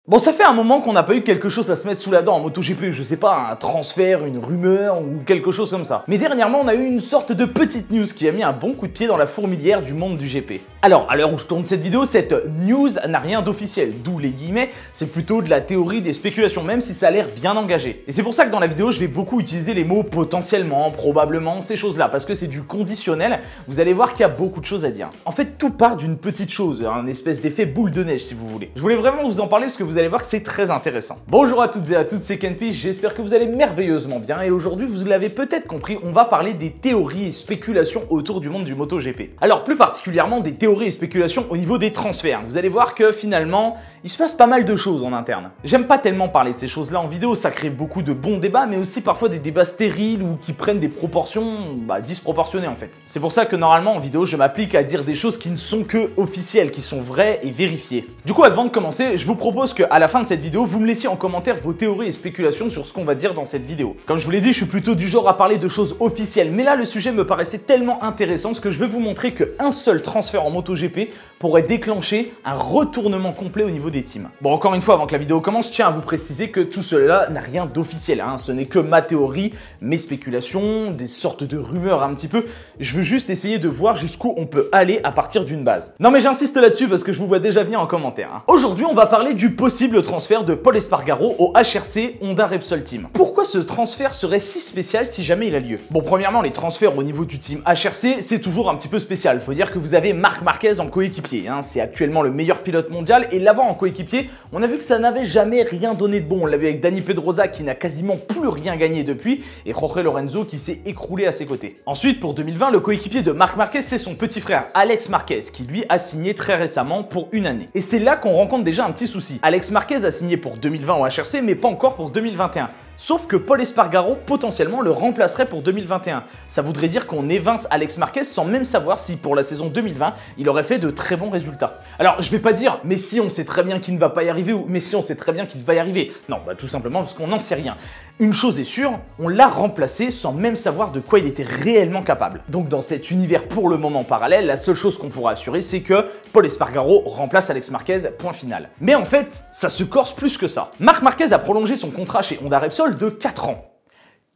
Bon, ça fait un moment qu'on n'a pas eu quelque chose à se mettre sous la dent en MotoGP, je sais pas, un transfert, une rumeur ou quelque chose comme ça. Mais dernièrement, on a eu une sorte de petite news qui a mis un bon coup de pied dans la fourmilière du monde du GP. Alors, à l'heure où je tourne cette vidéo, cette news n'a rien d'officiel, d'où les guillemets, c'est plutôt de la théorie des spéculations, même si ça a l'air bien engagé. Et c'est pour ça que dans la vidéo, je vais beaucoup utiliser les mots potentiellement, probablement, ces choses-là, parce que c'est du conditionnel, vous allez voir qu'il y a beaucoup de choses à dire. En fait, tout part d'une petite chose, un espèce d'effet boule de neige si vous voulez. Je voulais vraiment vous en parler parce que vous allez voir que c'est très intéressant. Bonjour à toutes et à tous, c'est Kenpi, j'espère que vous allez merveilleusement bien et aujourd'hui, vous l'avez peut-être compris, on va parler des théories et spéculations autour du monde du MotoGP. Alors plus particulièrement des théories et spéculations au niveau des transferts. Vous allez voir que finalement, il se passe pas mal de choses en interne. J'aime pas tellement parler de ces choses-là en vidéo, ça crée beaucoup de bons débats, mais aussi parfois des débats stériles ou qui prennent des proportions disproportionnées en fait. C'est pour ça que normalement en vidéo, je m'applique à dire des choses qui ne sont que officielles, qui sont vraies et vérifiées. Du coup, avant de commencer, je vous propose qu'à la fin de cette vidéo, vous me laissiez en commentaire vos théories et spéculations sur ce qu'on va dire dans cette vidéo. Comme je vous l'ai dit, je suis plutôt du genre à parler de choses officielles, mais là le sujet me paraissait tellement intéressant parce que je vais vous montrer qu'un seul transfert en MotoGP pourrait déclencher un retournement complet au niveau des teams. Bon, encore une fois, avant que la vidéo commence, je tiens à vous préciser que tout cela n'a rien d'officiel, hein. Ce n'est que ma théorie, mes spéculations, des sortes de rumeurs un petit peu. Je veux juste essayer de voir jusqu'où on peut aller à partir d'une base. Non mais j'insiste là-dessus parce que je vous vois déjà venir en commentaire, hein. Aujourd'hui, on va parler du possible transfert de Pol Espargaro au HRC Honda Repsol Team. Pourquoi ce transfert serait si spécial si jamais il a lieu? Bon, premièrement, les transferts au niveau du team HRC, c'est toujours un petit peu spécial. Faut dire que vous avez Marc Marquez en coéquipier, hein. C'est actuellement le meilleur pilote mondial et l'avoir en coéquipier, on a vu que ça n'avait jamais rien donné de bon. On l'a vu avec Dani Pedrosa qui n'a quasiment plus rien gagné depuis et Jorge Lorenzo qui s'est écroulé à ses côtés. Ensuite, pour 2020, le coéquipier de Marc Marquez, c'est son petit frère Alex Marquez qui lui a signé très récemment pour une année. Et c'est là qu'on rencontre déjà un petit souci. Alex Marquez a signé pour 2020 au HRC mais pas encore pour 2021. Sauf que Pol Espargaro potentiellement le remplacerait pour 2021. Ça voudrait dire qu'on évince Alex Marquez sans même savoir si pour la saison 2020, il aurait fait de très bons résultats. Alors je vais pas dire mais si on sait très bien qu'il ne va pas y arriver ou mais si on sait très bien qu'il va y arriver. Non, tout simplement parce qu'on n'en sait rien. Une chose est sûre, on l'a remplacé sans même savoir de quoi il était réellement capable. Donc dans cet univers pour le moment parallèle, la seule chose qu'on pourra assurer c'est que Pol Espargaro remplace Alex Marquez, point final. Mais en fait, ça se corse plus que ça. Marc Marquez a prolongé son contrat chez Honda Repsol de 4 ans.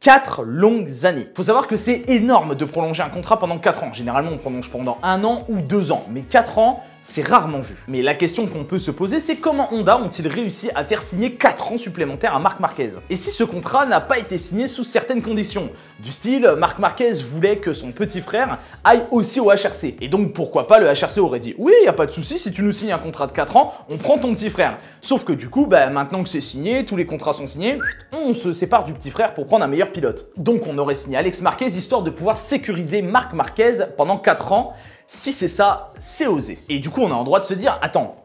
4 longues années. Faut savoir que c'est énorme de prolonger un contrat pendant 4 ans. Généralement, on prolonge pendant 1 an ou 2 ans. Mais 4 ans, c'est rarement vu. Mais la question qu'on peut se poser, c'est comment Honda ont-ils réussi à faire signer 4 ans supplémentaires à Marc Marquez? Et si ce contrat n'a pas été signé sous certaines conditions? Du style, Marc Marquez voulait que son petit frère aille aussi au HRC. Et donc, pourquoi pas le HRC aurait dit « Oui, y a pas de souci, si tu nous signes un contrat de 4 ans, on prend ton petit frère. » Sauf que du coup, maintenant que c'est signé, tous les contrats sont signés, on se sépare du petit frère pour prendre un meilleur pilote. Donc on aurait signé Alex Marquez histoire de pouvoir sécuriser Marc Marquez pendant 4 ans. Si c'est ça, c'est osé. Et du coup, on a le droit de se dire, attends,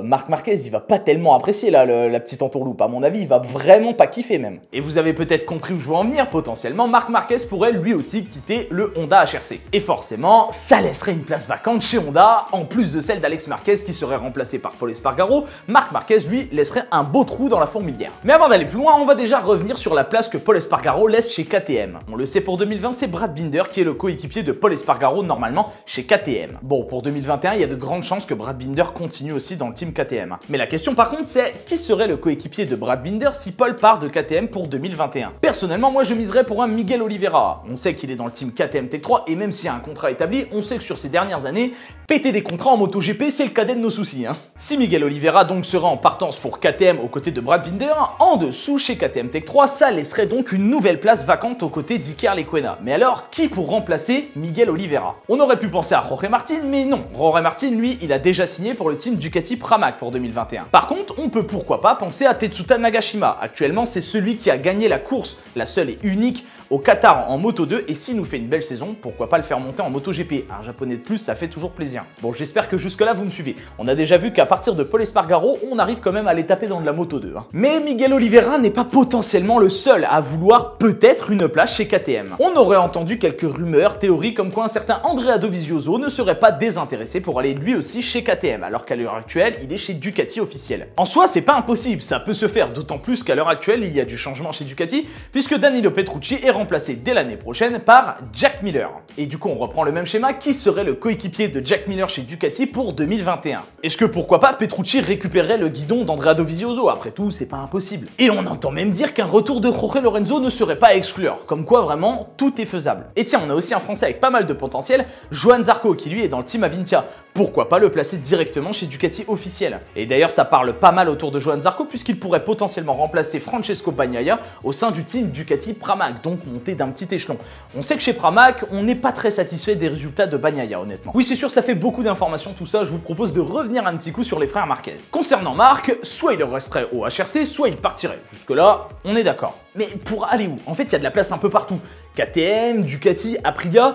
Marc Marquez, il va pas tellement apprécier la petite entourloupe. À mon avis, il va vraiment pas kiffer même. Et vous avez peut-être compris où je veux en venir, potentiellement, Marc Marquez pourrait lui aussi quitter le Honda HRC. Et forcément, ça laisserait une place vacante chez Honda, en plus de celle d'Alex Marquez qui serait remplacé par Pol Espargaro. Marc Marquez, lui, laisserait un beau trou dans la fourmilière. Mais avant d'aller plus loin, on va déjà revenir sur la place que Pol Espargaro laisse chez KTM. On le sait pour 2020, c'est Brad Binder qui est le coéquipier de Pol Espargaro normalement chez KTM. Bon, pour 2021, il y a de grandes chances que Brad Binder continue aussi dans le team KTM. Mais la question par contre c'est qui serait le coéquipier de Brad Binder si Pol part de KTM pour 2021? Personnellement moi je miserais pour un Miguel Oliveira. On sait qu'il est dans le team KTM Tech 3 et même s'il y a un contrat établi, on sait que sur ces dernières années, péter des contrats en MotoGP c'est le cadet de nos soucis, hein. Si Miguel Oliveira donc serait en partance pour KTM aux côtés de Brad Binder, en dessous chez KTM Tech 3, ça laisserait donc une nouvelle place vacante aux côtés d'Iker Lecuona. Mais alors qui pour remplacer Miguel Oliveira? On aurait pu penser à Jorge Martin, mais non, Jorge Martin lui il a déjà signé pour le team Ducati Pramac pour 2021. Par contre, on peut pourquoi pas penser à Tetsuta Nagashima. Actuellement, c'est celui qui a gagné la course, la seule et unique, au Qatar en Moto 2 et s'il nous fait une belle saison, pourquoi pas le faire monter en MotoGP. Un japonais de plus, ça fait toujours plaisir. Bon, j'espère que jusque là vous me suivez. On a déjà vu qu'à partir de Pol Espargaro, on arrive quand même à les taper dans de la Moto 2. Hein. Mais Miguel Oliveira n'est pas potentiellement le seul à vouloir peut-être une place chez KTM. On aurait entendu quelques rumeurs, théories comme quoi un certain Andrea Dovizioso ne serait pas désintéressé pour aller lui aussi chez KTM, alors qu'à l'heure actuelle, il est chez Ducati officiel. En soi, c'est pas impossible, ça peut se faire, d'autant plus qu'à l'heure actuelle, il y a du changement chez Ducati, puisque Danilo Petrucci est remplacé dès l'année prochaine par Jack Miller. Et du coup, on reprend le même schéma, qui serait le coéquipier de Jack Miller chez Ducati pour 2021. Est-ce que pourquoi pas Petrucci récupérerait le guidon d'Andrea Dovizioso? Après tout, c'est pas impossible. Et on entend même dire qu'un retour de Jorge Lorenzo ne serait pas à exclure, comme quoi vraiment tout est faisable. Et tiens, on a aussi un Français avec pas mal de potentiel, Johann Zarco, qui lui est dans le team Avintia. Pourquoi pas le placer directement chez Ducati officiel? Et d'ailleurs, ça parle pas mal autour de Johann Zarco, puisqu'il pourrait potentiellement remplacer Francesco Bagnaia au sein du team Ducati Pramac, donc monter d'un petit échelon. On sait que chez Pramac, on n'est pas très satisfait des résultats de Bagnaia, honnêtement. Oui, c'est sûr, ça fait beaucoup d'informations tout ça, je vous propose de revenir un petit coup sur les frères Marquez. Concernant Marc, soit il resterait au HRC, soit il partirait. Jusque-là, on est d'accord. Mais pour aller où? En fait, il y a de la place un peu partout. KTM, Ducati, Aprilia...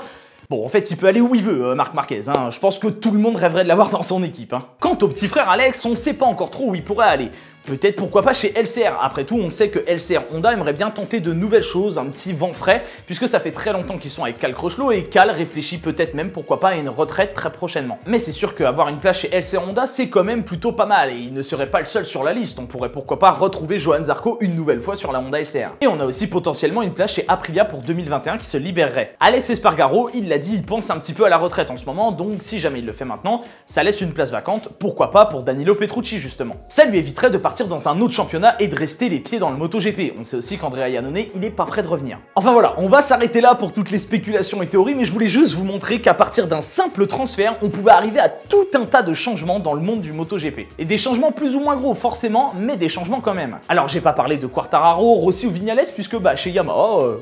Bon, en fait, il peut aller où il veut, Marc Marquez. Je pense que tout le monde rêverait de l'avoir dans son équipe. Quant au petit frère Alex, on sait pas encore trop où il pourrait aller. Peut-être pourquoi pas chez LCR. Après tout, on sait que LCR Honda aimerait bien tenter de nouvelles choses, un petit vent frais, puisque ça fait très longtemps qu'ils sont avec Cal Crutchlow et Cal réfléchit peut-être même pourquoi pas à une retraite très prochainement. Mais c'est sûr qu'avoir une place chez LCR Honda, c'est quand même plutôt pas mal et il ne serait pas le seul sur la liste. On pourrait pourquoi pas retrouver Johann Zarco une nouvelle fois sur la Honda LCR. Et on a aussi potentiellement une place chez Aprilia pour 2021 qui se libérerait. Alex Espargaro, il l'a dit, il pense un petit peu à la retraite en ce moment, donc si jamais il le fait maintenant, ça laisse une place vacante, pourquoi pas pour Danilo Petrucci justement. Ça lui éviterait de partir dans un autre championnat et de rester les pieds dans le MotoGP. On sait aussi qu'Andrea Iannone, il est pas prêt de revenir. Enfin voilà, on va s'arrêter là pour toutes les spéculations et théories, mais je voulais juste vous montrer qu'à partir d'un simple transfert, on pouvait arriver à tout un tas de changements dans le monde du MotoGP. Et des changements plus ou moins gros, forcément, mais des changements quand même. Alors j'ai pas parlé de Quartararo, Rossi ou Vignales, puisque chez Yamaha...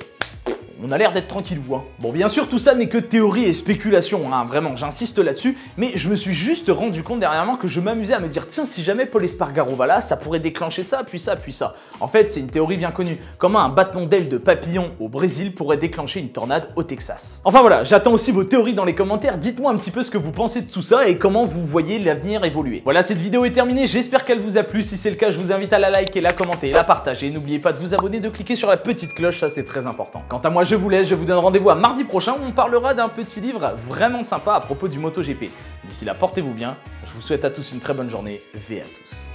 on a l'air d'être tranquillou. Bon, bien sûr, tout ça n'est que théorie et spéculation, vraiment, j'insiste là-dessus, mais je me suis juste rendu compte dernièrement que je m'amusais à me dire, tiens, si jamais Paul Espargaro va là, ça pourrait déclencher ça, puis ça, puis ça. En fait, c'est une théorie bien connue, comment un battement d'aile de papillon au Brésil pourrait déclencher une tornade au Texas. Enfin voilà, j'attends aussi vos théories dans les commentaires, dites-moi un petit peu ce que vous pensez de tout ça et comment vous voyez l'avenir évoluer. Voilà, cette vidéo est terminée, j'espère qu'elle vous a plu, si c'est le cas, je vous invite à la liker, la commenter, la partager, n'oubliez pas de vous abonner, de cliquer sur la petite cloche, ça c'est très important. Quant à moi, je vous laisse, je vous donne rendez-vous à mardi prochain où on parlera d'un petit livre vraiment sympa à propos du MotoGP. D'ici là, portez-vous bien, je vous souhaite à tous une très bonne journée, V à tous.